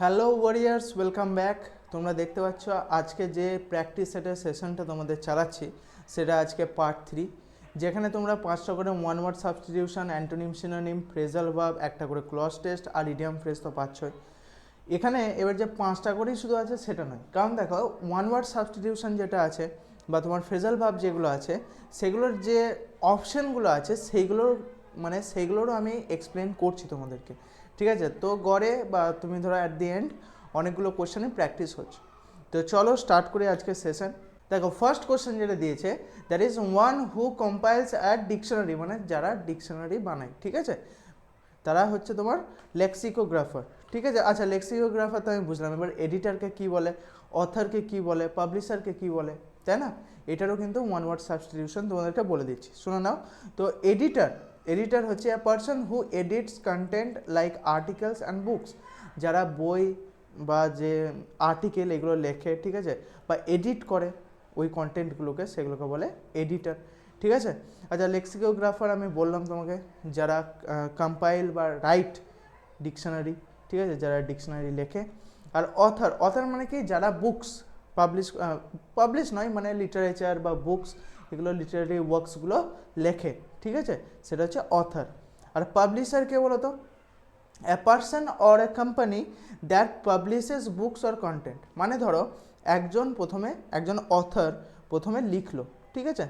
Hello warriors, welcome back. তোমরা দেখতে পাচ্ছ আজকে যে প্র্যাকটিস সেটের সেশনটা তোমাদের চালাচ্ছি সেটা আজকে পার্ট 3, যেখানে তোমরা 5টা করে one word substitution, antonym, synonym, phrasal verb, একটা করে ক্লজ টেস্ট আর ইডিয়াম ফ্রেজ তো পাচ্ছই। এখানে এবার যে 5টা করেই শুধু আছে সেটা নয়, কারণ দেখো ওয়ান ওয়ার্ড সাবস্টিটিউশন যেটা আছে বা তোমার ফ্রেজাল ভার্ব যেগুলো আছে সেগুলোর যে অপশানগুলো আছে সেইগুলোরও আমি এক্সপ্লেন করছি তোমাদেরকে, ঠিক আছে? তো গড়ে বা তুমি ধরো অ্যাট দি এন্ড অনেকগুলো কোশ্চেনে প্র্যাকটিস হচ্ছে। তো চলো স্টার্ট করি আজকের সেশন। দেখো ফার্স্ট কোশ্চেন যেটা দিয়েছে, that is one who compiles at dictionary, মানে যারা ডিকশনারি বানায়, ঠিক আছে? তারা হচ্ছে তোমার লেক্সিকোগ্রাফার, ঠিক আছে? আচ্ছা, লেক্সিকোগ্রাফার তো আমি বুঝলাম, এবার এডিটারকে কী বলে, অথারকে কী বলে, পাবলিশারকে কী বলে, তাই না? এটারও কিন্তু ওয়ান ওয়ার্ড সাবস্টিটিউশন তোমাদেরকে বলে দিচ্ছি, শুনে নাও। তো এডিটার হচ্ছে a person who edits content like articles and books, যারা বই বা যে আর্টিকেল এগুলো লেখে, ঠিক আছে, বা এডিট করে ওই কন্টেন্টগুলোকে, সেগুলোকে বলে এডিটার, ঠিক আছে? আচ্ছা, লেক্সিকোগ্রাফার আমি বললাম তোমাকে, যারা কম্পাইল বা রাইট ডিকশনারি, ঠিক আছে, যারা ডিকশনারি লেখে। আর অথার মানে কি, যারা বুকস পাবলিশ নয়, মানে লিটারেচার বা বুকস, এগুলো লিটারেরি ওয়ার্কসগুলো লেখে, ঠিক আছে, সেটা হচ্ছে অথার। আর পাবলিশার কে বলো তো? A person or a company that publishes books or content, মানে ধরো একজন অথার প্রথমে লিখলো, ঠিক আছে,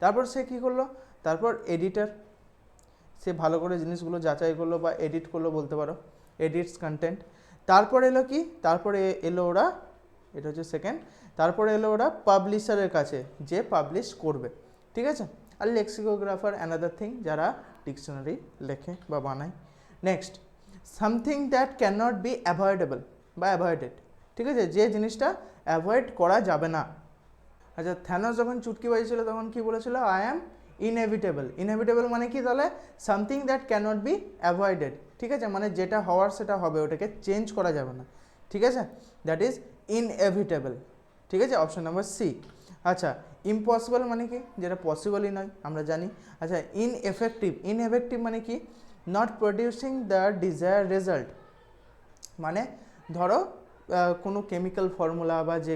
তারপর সে কী করলো, তারপর এডিটার, সে ভালো করে জিনিসগুলো যাচাই করলো বা এডিট করলো বলতে পারো, এডিটস কন্টেন্ট। তারপর এলো কি, তারপরে এলো ওরা, এটা হচ্ছে সেকেন্ড, তারপরে এলো ওরা পাবলিশারের কাছে, যে পাবলিশ করবে, ঠিক আছে? আর লেক্সিকোগ্রাফার অ্যানাদার থিং, যারা ডিকশনারি লেখে বা বানায়। Next, something that can not be avoidable বা অ্যাভয়েডেড, ঠিক আছে, যে জিনিসটা অ্যাভয়েড করা যাবে না। আচ্ছা, থ্যানোস যখন চুটকি বাজিয়েছিল তখন কি বলেছিল? আই অ্যাম ইনএভিটেবল মানে কি তাহলে? Something that cannot be avoided, ঠিক আছে, মানে যেটা হওয়ার সেটা হবে, ওটাকে চেঞ্জ করা যাবে না, ঠিক আছে, দ্যাট ইজ ইনএভিটেবল, ঠিক আছে, অপশন নাম্বার সি। আচ্ছা, ইম্পসিবল মানে কি? যেটা পসিবলই নয়, আমরা জানি। আচ্ছা, ইনএফেক্টিভ মানে কি? Not producing the desire result, মানে ধরো কোনো কেমিক্যাল ফর্মুলা বা যে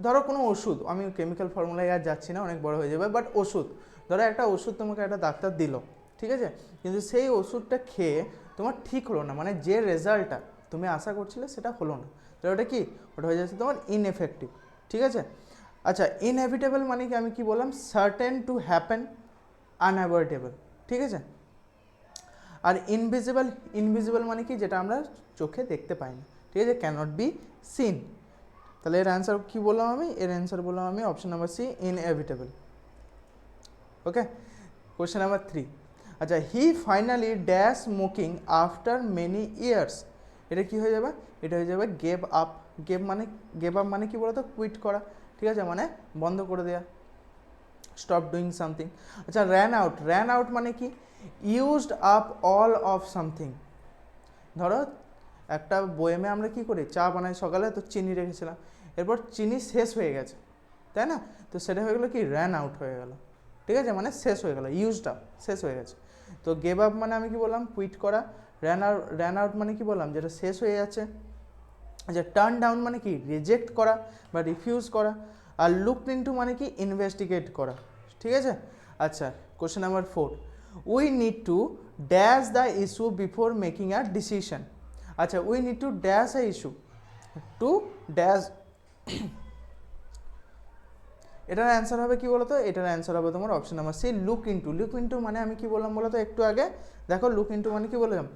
ধরো কোনো ওষুধ, আমি কেমিক্যাল ফর্মুলায় আর যাচ্ছি না, অনেক বড় হয়ে যাবে, বাট ওষুধ, ধরো একটা ওষুধ তোমাকে একটা ডাক্তার দিল, ঠিক আছে, কিন্তু সেই ওষুধটা খেয়ে তোমার ঠিক হলো না, মানে যে রেজাল্টটা তুমি আশা করছিলে সেটা হলো না, তাহলে ওটা কি? ওটা হয়ে যাচ্ছে তোমার ইনএফেক্টিভ, ঠিক আছে? আচ্ছা, ইনএভিটেবল মানে কি? আমি কি বললাম? সার্টেন টু হ্যাপেন, আনঅ্যাভয়েডেবল, ঠিক আছে? আর ইনভিজিবল মানে কি? যেটা আমরা চোখে দেখতে পাই না, ঠিক আছে, ক্যানট বি সিন। তাহলে এর অ্যান্সার কী বললাম আমি? এর অ্যান্সার বললাম আমি অপশন নাম্বার সি, ইনএভিটেবল। ওকে, কোয়েশ্চেন নাম্বার 3। আচ্ছা, হি finally dash smoking after many years, এটা কি হয়ে যাবে? এটা হয়ে যাবে গেভ আপ। গেভ আপ মানে কি বলতো? কুইট করা, ঠিক আছে, মানে বন্ধ করে দেওয়া, স্টপ ডুইং সামথিং। আচ্ছা, র্যান আউট মানে কি? Used up all of something. ধরো একটা বয়েমে আমরা কি করি, চা বানাই সকালে, তো চিনি রেখেছিলাম, এরপর চিনি শেষ হয়ে গেছে, তাই না? তো সেটা হয়ে গেলো কি? র্যান আউট হয়ে গেল, ঠিক আছে, মানে শেষ হয়ে গেল, ইউজড আপ, শেষ হয়ে গেছে। তো গেভ আপ মানে আমি কি বললাম? কুইট করা। র্যান আউট মানে কি বললাম? যেটা শেষ হয়ে যাচ্ছে। আচ্ছা, টার্ন ডাউন মানে কি? রিজেক্ট করা বা রিফিউজ করা। আর লুকড ইনটু মানে কি? ইনভেস্টিগেট করা, ঠিক আছে? আচ্ছা, question number 4। We need to dash the issue before making a decision. আচ্ছা, we need to dash a issue, to dash, এটার অ্যান্সার হবে কি বলতো? এটার অ্যান্সার হবে তোমার option number C, look into মানে আমি কি বললাম বলতো একটু আগে? দেখো, লুক ইনটু মানে কি বললাম?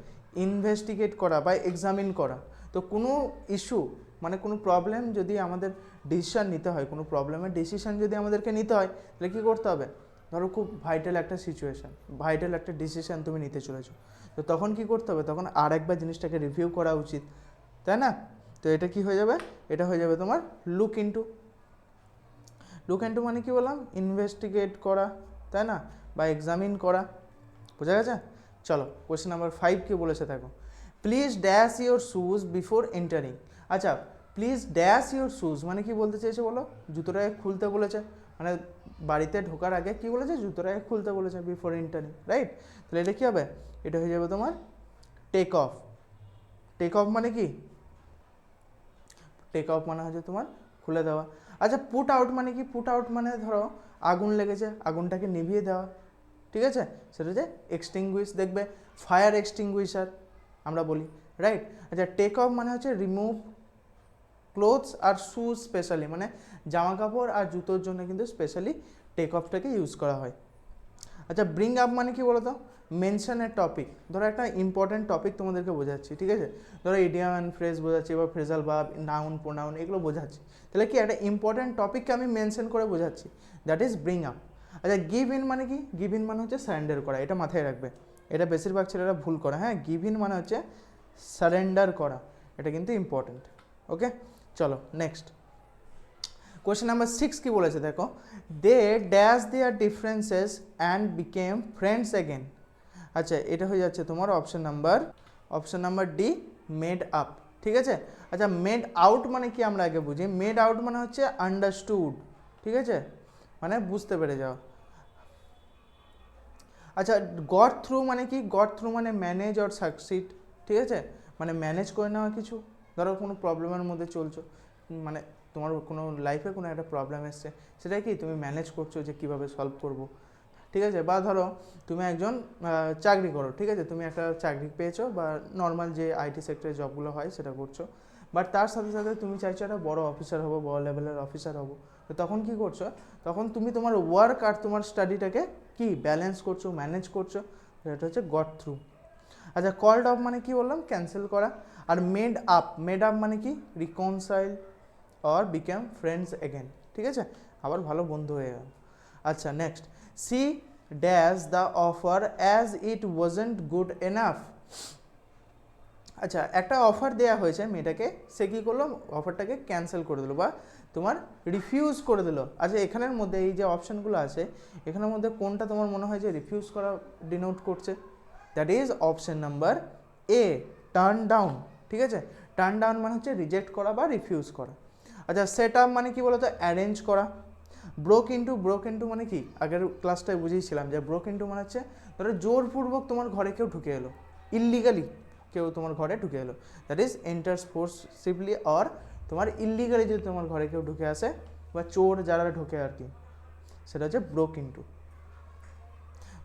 ইনভেস্টিগেট করা বা এক্সামিন করা। তো কোনো ইস্যু মানে কোনো প্রবলেম যদি আমাদের ডিসিশান নিতে হয়, কোনো প্রবলেমের ডিসিশান যদি আমাদেরকে নিতে হয়, তাহলে কী করতে হবে? ধরো খুব ভাইটাল একটা সিচুয়েশান, ভাইটাল একটা ডিসিশান তুমি নিতে চলেছো, তো তখন কি করতে হবে? তখন আর একবার জিনিসটাকে রিভিউ করা উচিত, তাই না? তো এটা কি হয়ে যাবে? এটা হয়ে যাবে তোমার লুক ইনটু মানে কি বললাম? ইনভেস্টিগেট করা, তাই না, বা এক্সামিন করা, বোঝা গেছে? চলো, কোয়েশ্চেন নাম্বার 5 কি বলেছে দেখো। Please dash your shoes before entering. আচ্ছা, প্লিজ ড্যাশ ইউর শুজ মানে কি বলতে চেয়েছে বলো? জুতোটাকে খুলতে বলেছে, মানে বাড়িতে ঢোকার আগে কি বলেছে? জুতোটাকে খুলতে বলেছে, বিফোর এন্টারিং, রাইট? তাহলে এটা কী হবে? এটা হয়ে যাবে তোমার টেক টেক অফ মানে কি? টেক অফ মানে হচ্ছে তোমার খুলে দেওয়া। আচ্ছা পুট আউট মানে কি? পুট আউট মানে ধরো আগুন লেগেছে, আগুনটাকে নিভিয়ে দেওয়া, ঠিক আছে, সেটা হচ্ছে এক্সটিংগুইশ। দেখবে ফায়ার এক্সটিংগুইশার আমরা বলি, রাইট। আচ্ছা টেক অফ মানে হচ্ছে রিমুভ ক্লোথস আর শুজ স্পেশালি, মানে জামা কাপড় আর জুতোর জন্য কিন্তু স্পেশালি টেক অফটাকে ইউজ করা হয়। আচ্ছা ব্রিং আপ মানে কি বলো তো? মেনশন এ টপিক। ধরো একটা ইম্পর্টেন্ট টপিক তোমাদেরকে বোঝাচ্ছি, ঠিক আছে, ধরো ইডিয়াম অ্যান্ড ফ্রেজ বোঝাচ্ছি বা ফ্রেজাল ভার্ব, নাউন, প্রোনাউন এগুলো বোঝাচ্ছি, তাহলে কি একটা ইম্পর্টেন্ট টপিককে আমি মেনশন করে বোঝাচ্ছি, দ্যাট ইজ ব্রিং আপ। আচ্ছা গিভ ইন মানে কি? গিভ ইন মানে হচ্ছে সারেন্ডার করা, এটা মাথায় রাখবে, এটা বেশিরভাগ ছেলেরা ভুল করে। হ্যাঁ, গিভ ইন মানে হচ্ছে সারেন্ডার করা, এটা কিন্তু ইম্পর্টেন্ট। ওকে, চলো নেক্সট কোয়েশ্চেন নাম্বার 6 কি বলেছে দেখো, they dash their differences and became friends again. আচ্ছা এটা হয়ে যাচ্ছে তোমার option number D, made up, ঠিক আছে। আচ্ছা মেড আউট মানে কি আমরা আগে বুঝি। মেড আউট মানে হচ্ছে আন্ডারস্টুড, ঠিক আছে, মানে বুঝতে পেরে যাও। আচ্ছা গট থ্রু মানে কি? গট থ্রু মানে ম্যানেজ অর সাকসিড, ঠিক আছে, মানে ম্যানেজ করে নেওয়া কিছু। ধরো কোনো প্রবলেমের মধ্যে চলছো, মানে তোমার কোনো লাইফে কোনো একটা প্রবলেম এসছে, সেটাই কি তুমি ম্যানেজ করছো যে কীভাবে সলভ করবো, ঠিক আছে। বা ধরো তুমি একজন চাকরি করো, ঠিক আছে, তুমি একটা চাকরি পেয়েছো বা নর্মাল যে আইটি সেক্টরে জবগুলো হয় সেটা করছো, বাট তার সাথে সাথে তুমি চাইছো একটা বড় অফিসার হবো, বড় লেভেলের অফিসার হবো। তো তখন কি করছো? তখন তুমি তোমার ওয়ার্ক আর তোমার স্টাডিটাকে কি ব্যালেন্স করছো, ম্যানেজ করছো, এটা হচ্ছে গট থ্রু। আচ্ছা কল্ড অফ মানে কি বললাম? ক্যান্সেল করা। আর মেড আপ মানে কি? Reconcile or become friends again, ঠিক আছে, আবার ভালো বন্ধু হয়ে গেল। আচ্ছা next, C dash the offer as it wasn't good enough. আচ্ছা একটা অফার দেওয়া হয়েছে মেয়েটাকে, সে কী করলো? অফারটাকে ক্যান্সেল করে দিল বা তোমার রিফিউজ করে দিল। আচ্ছা এখানের মধ্যে এই যে অপশানগুলো আছে, এখানের মধ্যে কোনটা তোমার মনে হয় যে রিফিউজ করা ডিনোট করছে? That is option number A, turn down, ঠিক আছে। টার্ন ডাউন মানে হচ্ছে রিজেক্ট করা বা রিফিউজ করা। আচ্ছা সেট আপ মানে কি বলতো? অ্যারেঞ্জ করা। ব্রোক ইন্টু মানে কি? আগের ক্লাসটায় বুঝিয়েছিলাম যে ব্রোক ইন্টু মানে হচ্ছে ধরো জোরপূর্বক তোমার ঘরে কেউ ঢুকে এলো, ইল্লিগালি কেউ তোমার ঘরে ঢুকে এলো, দ্যাট ইজ এন্টার ফোর্সিবলি, অর তোমার ইল্লিগালি যদি তোমার ঘরে কেউ ঢুকে আসে বা চোর যারা ঢোকে আর কি, সেটা হচ্ছে ব্রোক ইন্টু।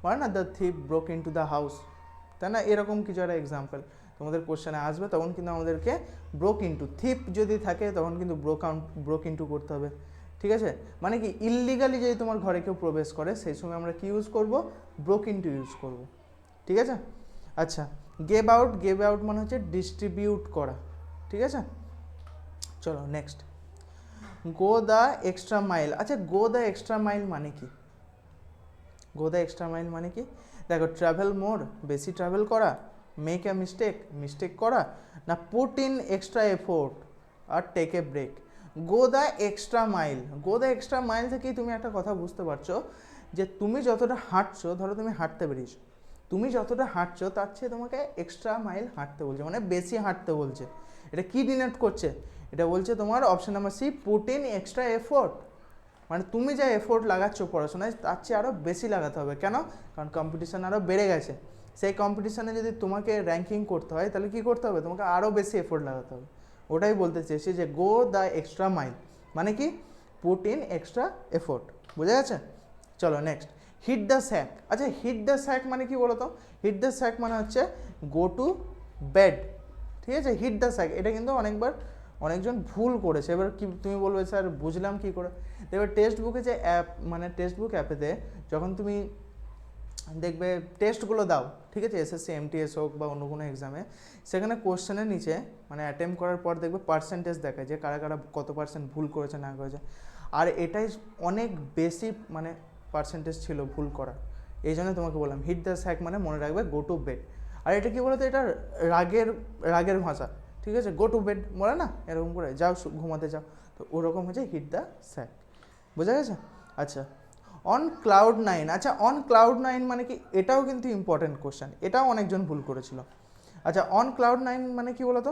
মানে না the thief broke into the house, তাই না, এরকম কিছু একটা এক্সাম্পল তোমাদের কোশ্চেনে আসবে, তখন কিন্তু আমাদেরকে ব্রোক ইন্টু, থিপ যদি থাকে তখন কিন্তু ব্রোক ইন্টু করতে হবে, ঠিক আছে। মানে কি ইললিগালি যদি তোমার ঘরে কেউ প্রবেশ করে সেই সময় আমরা কি ইউজ করব? ব্রোক ইন্টু ইউজ করব, ঠিক আছে। আচ্ছা গেভ আউট মানে হচ্ছে ডিস্ট্রিবিউট করা, ঠিক আছে। চলো next, go the extra mile. আচ্ছা গো দ্য এক্সট্রা মাইল মানে কি? গো দ্য এক্সট্রা মাইল মানে কি? দেখো ট্রাভেল মোর, বেশি ট্রাভেল করা, মেক এ মিস্টেক করা, না পুট ইন এক্সট্রা এফোর্ট আর take a break. Go the extra mile থেকেই তুমি একটা কথা বুঝতে পারছো যে তুমি যতটা হাঁটছো, ধরো তুমি হাঁটতে বেরিয়েছো, তুমি যতটা হাঁটছো তার চেয়ে তোমাকে এক্সট্রা মাইল হাঁটতে বলছে, মানে বেশি হাঁটতে বলছে। এটা কি ডিনোট করছে? এটা বলছে তোমার option number C, put in extra effort, মানে তুমি যা এফোর্ট লাগাচ্ছ পড়াশোনায় তার চেয়ে আরও বেশি লাগাতে হবে। কেন? কারণ কম্পিটিশান আরও বেড়ে গেছে। সেই কম্পিটিশানে যদি তোমাকে র্যাঙ্কিং করতে হয় তাহলে কী করতে হবে? তোমাকে আরও বেশি এফোর্ট লাগাতে হবে। ওটাই বলতে চেয়েছি যে গো দ্য এক্সট্রা মাইল মানে কি? পুট ইন এক্সট্রা এফোর্ট, বুঝা গেছে? চলো নেক্সট, হিট দ্য স্যাক। আচ্ছা হিট দ্য স্যাক মানে কি বলো তো? হিট দ্য স্যাক মানে হচ্ছে গো টু বেড, ঠিক আছে। হিট দ্য স্যাক এটা কিন্তু অনেকজন ভুল করেছে। এবার কি তুমি বলবে স্যার বুঝলাম কি করে? এবার টেক্সট বুকে যে অ্যাপ, মানে টেক্সট বুক অ্যাপেতে যখন তুমি দেখবে টেস্টগুলো দাও, ঠিক আছে, এসএসসি এমটিএস হোক বা অন্য কোনো এক্সামে, সেখানে কোশ্চেনের নিচে মানে অ্যাটেম্প করার পর দেখবে পার্সেন্টেজ দেখায় যে কারা কারা কত পার্সেন্ট ভুল করেছে না করেছে, আর এটাই অনেক বেশি মানে পার্সেন্টেজ ছিল ভুল করা। এই জন্য তোমাকে বললাম হিট দ্য স্যাক মানে মনে রাখবে গো টু বেড। আর এটা কি বলতো? এটা রাগের ভাষা, ঠিক আছে। গো টু বেড বলে না এরকম করে, যাও ঘুমাতে যাও, তো ওরকম হচ্ছে হিট দ্য স্যাক, বোঝা গেছে? আচ্ছা অন ক্লাউড নাইন। আচ্ছা অন ক্লাউড নাইন মানে কি? এটাও কিন্তু ইম্পর্টেন্ট কোশ্চেন, এটাও অনেকজন ভুল করেছিল। আচ্ছা অন ক্লাউড নাইন মানে কি বলতো?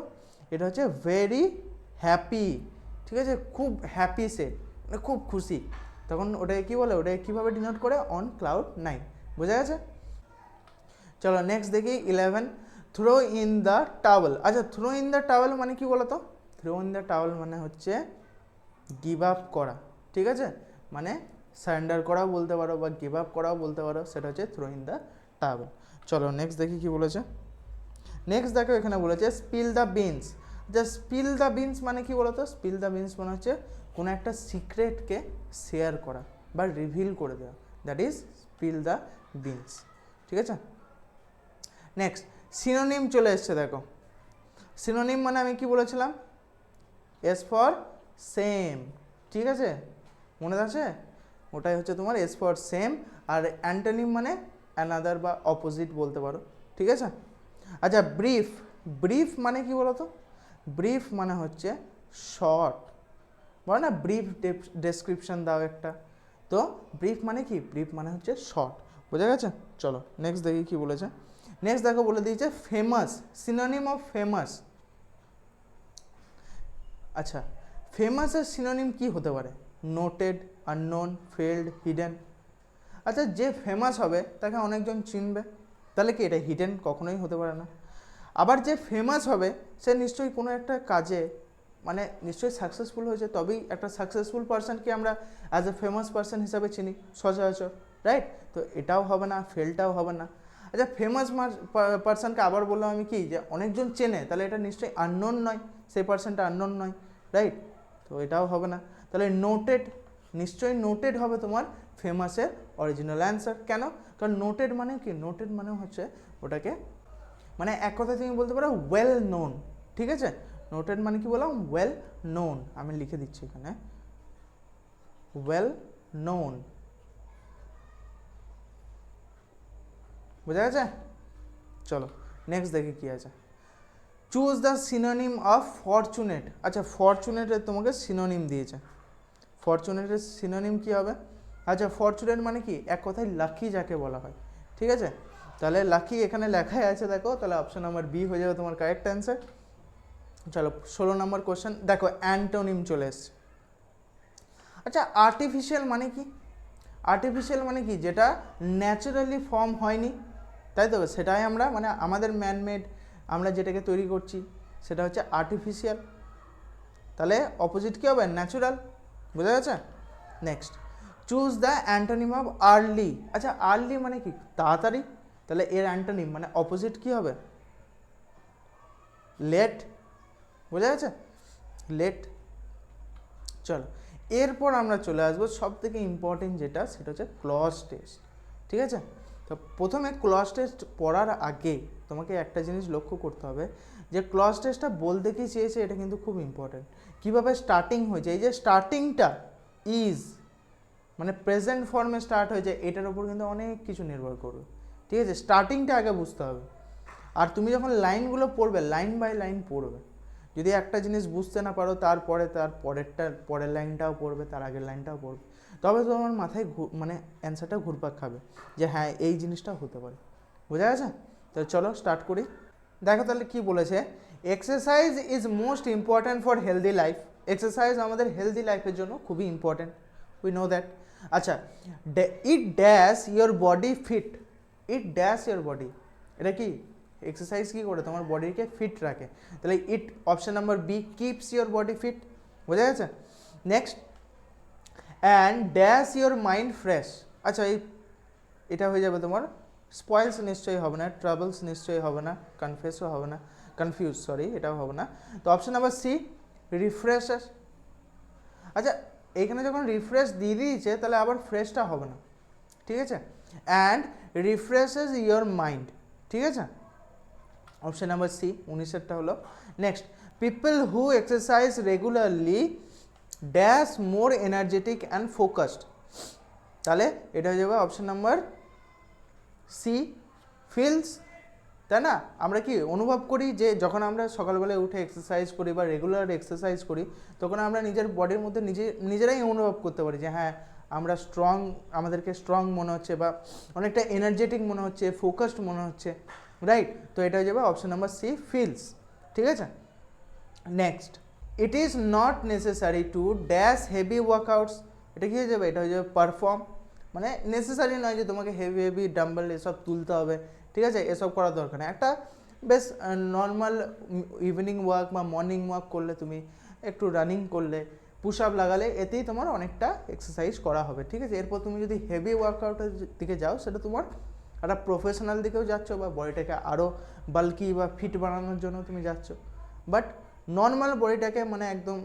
এটা হচ্ছে ভেরি হ্যাপি, ঠিক আছে, খুব হ্যাপি, সে মানে খুব খুশি, তখন ওটাকে কী বলে? ওটাকে কীভাবে ডিনোট করে? অন ক্লাউড নাইন, বোঝা গেছে? চলো নেক্সট দেখি 11, থ্রো ইন দ্য টাওয়েল। আচ্ছা, থ্রো ইন দ্য টাওয়েল মানে কি বলো তো? থ্রো ইন দ্য টাওয়েল মানে হচ্ছে গিভ আপ করা, ঠিক আছে? মানে সারেন্ডার করাও বলতে পারো বা গিভ আপ করাও বলতে পারো, সেটা হচ্ছে থ্রো ইন দ্য টাওয়েল। চলো নেক্সট দেখি কি বলেছে। নেক্সট দেখো এখানে বলেছে স্পিল দ্য বিনস। যা স্পিল দ্য বিনস মানে কি বলো তো? স্পিল দ্য বিনস মানে হচ্ছে কোনো একটা সিক্রেটকে শেয়ার করা বা রিভিল করে দেওয়া, that is spill the beans, ঠিক আছে? নেক্সট সিনোনিম চলে এসছে, দেখো সিনোনিম মানে আমি কি বলেছিলাম? এস ফর সেম, ঠিক আছে? মনে আছে? ওটাই হচ্ছে তোমার এস ফর সেম। আর অ্যান্টোনিম মানে অ্যানাদার বা অপোজিট বলতে পারো, ঠিক আছে? আচ্ছা, ব্রিফ। ব্রিফ মানে কি বলো তো? ব্রিফ মানে হচ্ছে শর্ট, বলো না ব্রিফ ডেসক্রিপশন দাও একটা। তো ব্রিফ মানে কি? ব্রিফ মানে হচ্ছে শর্ট, বোঝা গেছে? চলো নেক্সট দেখি কি বলেছে। নেক্সট দেখো বলে দিয়েছে ফেমাস। Synonym of famous. আচ্ছা, ফেমাসের সিনোনিম কি হতে পারে? Noted, unknown, failed, hidden. আচ্ছা, যে ফেমাস হবে তাকে অনেকজন চিনবে, তাহলে কি এটা হিডেন? কখনোই হতে পারে না। আবার যে ফেমাস হবে সে নিশ্চয়ই কোনো একটা কাজে মানে নিশ্চয়ই সাকসেসফুল হয়েছে, তবেই একটা সাকসেসফুল পার্সনকে আমরা অ্যাজ এ ফেমাস পার্সন হিসাবে চিনি সচরাচর, রাইট? তো এটাও হবে না, ফেলটাও হবে না। আচ্ছা, ফেমাস পার্সনকে আবার বললাম আমি কি, যে অনেকজন চেনে, তাহলে এটা নিশ্চয়ই আননোন নয়, সেই পার্সনটা আননোন নয়, রাইট? তো এটাও হবে না। তাহলে নোটেড, নিশ্চয়ই নোটেড হবে তোমার ফেমাসের অরিজিনাল অ্যান্সার। কেন? কারণ নোটেড মানে কি? নোটেড মানে হচ্ছে ওটাকে মানে এক কথায় তুমি বলতে পারো ওয়েল নোন, ঠিক আছে? নোটেড মানে কি বললাম? Well known. আমি লিখে দিচ্ছি এখানে, ওয়েল নোন, বোঝা গেছে? চলো নেক্সট দেখি কি আছে। Choose the synonym of fortunate. আচ্ছা, ফরচুনেটের তোমাকে সিনোনিম দিয়েছে। ফরচুনেটের সিনোনিম কি হবে? আচ্ছা, ফরচুনেট মানে কি? এক কথায় লাকি যাকে বলা হয়, ঠিক আছে? তাহলে লাকি এখানে লেখাই আছে, দেখো, তাহলে অপশন নাম্বার বি হয়ে যাবে তোমার কারেক্ট অ্যান্সার। চলো 16 নম্বর কোশ্চেন দেখো, অ্যান্টোনিম চলে এসছে। আচ্ছা, আর্টিফিশিয়াল মানে কি? আর্টিফিশিয়াল মানে কি? যেটা ন্যাচারালি ফর্ম হয়নি, তাই তো? সেটাই আমরা মানে আমাদের ম্যানমেড আমরা যেটাকে তৈরি করছি সেটা হচ্ছে আর্টিফিশিয়াল। তাহলে অপোজিট কী হবে? ন্যাচুরাল, বোঝা গেছে? Next, choose the antonym of early. আচ্ছা, আর্লি মানে কি? তাড়াতাড়ি। তাহলে এর অ্যান্টোনিম মানে অপোজিট কী হবে? লেট, বোঝা গেছে? লেট। চলো এরপর আমরা চলে আসবো সব থেকে ইম্পর্টেন্ট যেটা, সেটা হচ্ছে ক্লজ টেস্ট, ঠিক আছে? তো প্রথমে ক্লজ টেস্ট পড়ার আগে তোমাকে একটা জিনিস লক্ষ্য করতে হবে, যে ক্লজ টেস্টটা বলতে কি চেয়েছে এটা কিন্তু খুব ইম্পর্টেন্ট। কীভাবে স্টার্টিং হয়েছে, এই যে স্টার্টিংটা ইজ মানে প্রেজেন্ট ফর্মে স্টার্ট হয়েছে, এটার উপর কিন্তু অনেক কিছু নির্ভর করবে, ঠিক আছে? স্টার্টিংটা আগে বুঝতে হবে। আর তুমি যখন লাইনগুলো পড়বে, লাইন বাই লাইন পড়বে। যদি একটা জিনিস বুঝতে না পারো, তারপরে তার পরের লাইনটাও পড়বে, তার আগের লাইনটাও পড়বে, তবে তোমার মাথায় মানে অ্যান্সারটা ঘুরপাক খাবে যে হ্যাঁ এই জিনিসটা হতে পারে, বোঝা গেছে? তো চলো স্টার্ট করি। দেখো তাহলে কি বলেছে, exercise is most important for healthy life. Exercise আমাদের হেলদি লাইফের জন্য খুবই ইম্পর্ট্যান্ট, উই নো দ্যাট। আচ্ছা, it dash your body fit. It dash your body, এটা কি? এক্সারসাইজ কী করে তোমার বডিকে ফিট রাখে, তাহলে it option number B, keeps your body fit, বোঝা গেছে? Next, and dash your mind fresh. আচ্ছা, এটা হয়ে যাবে তোমার স্পয়েলস, নিশ্চয়ই হবে না, ট্রাবলস নিশ্চয়ই হবে না, কনফিউজও হবে না, এটাও হবে না। তো অপশন নাম্বার সি, রিফ্রেশেস। আচ্ছা, এইখানে যখন রিফ্রেশ দিয়ে দিয়েছে তাহলে আবার ফ্রেশটা হবে না, ঠিক আছে? অ্যান্ড রিফ্রেশেস ইয়োর মাইন্ড, ঠিক আছে? অপশন নাম্বার সি 19-এরটা হলো। Next, people who exercise regularly dash more energetic and focused. তাহলে এটা হয়ে যাবে অপশন নাম্বার সি, ফিলস, তাই না? আমরা কি অনুভব করি যে যখন আমরা সকালবেলায় উঠে এক্সারসাইজ করি বা রেগুলার এক্সারসাইজ করি, তখন আমরা নিজের বডির মধ্যে নিজেরাই অনুভব করতে পারি যে হ্যাঁ আমরা স্ট্রং, আমাদেরকে স্ট্রং মনে হচ্ছে বা অনেকটা এনার্জেটিক মনে হচ্ছে, ফোকাসড মনে হচ্ছে, রাইট? তো এটা হয়ে যাবে অপশন নাম্বার সি, ফিলস, ঠিক আছে? Next, it is not necessary to dash heavy workouts. এটা কী হয়ে যাবে? এটা হয়ে যাবে পারফর্ম, মানে নেসেসারি নয় যে তোমাকে হেভি ডাম্বেল এসব তুলতে হবে, ঠিক আছে? এসব করার দরকার নেই। একটা বেশ নর্মাল ইভিনিং ওয়াক বা মর্নিং ওয়াক করলে, তুমি একটু রানিং করলে, পুশ আপ লাগালে, এতেই তোমার অনেকটা এক্সারসাইজ করা হবে, ঠিক আছে। এরপর তুমি যদি হেভি ওয়ার্কআউটের দিকে যাও, সেটা তোমার একটা প্রফেশনাল দিকেও যাচ্ছ বা বডিটাকে আরও বাল্কি বা ফিট বানানোর জন্য তুমি যাচ্ছ। বাট নর্মাল বডিটাকে মানে একদম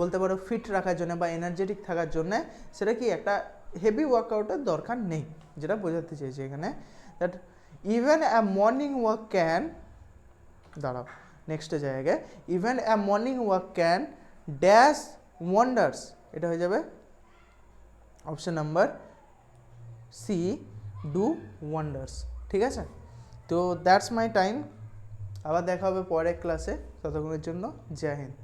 বলতে পারো ফিট রাখার জন্য বা এনার্জেটিক থাকার জন্য সেটা কি একটা হেভি ওয়ার্কআউটের দরকার নেই, যেটা বোঝাতে চেয়েছি এখানে। That even a morning walk can, দাঁড়াও নেক্সট জায়গায়, even a morning walk can dash wonders, এটা হয়ে যাবে option number C, do wonders, ঠিক আছে। তো দ্যাটস মাই টাইম, আবার দেখা হবে পরের ক্লাসে, ততক্ষণের জন্য জয় হিন্দ।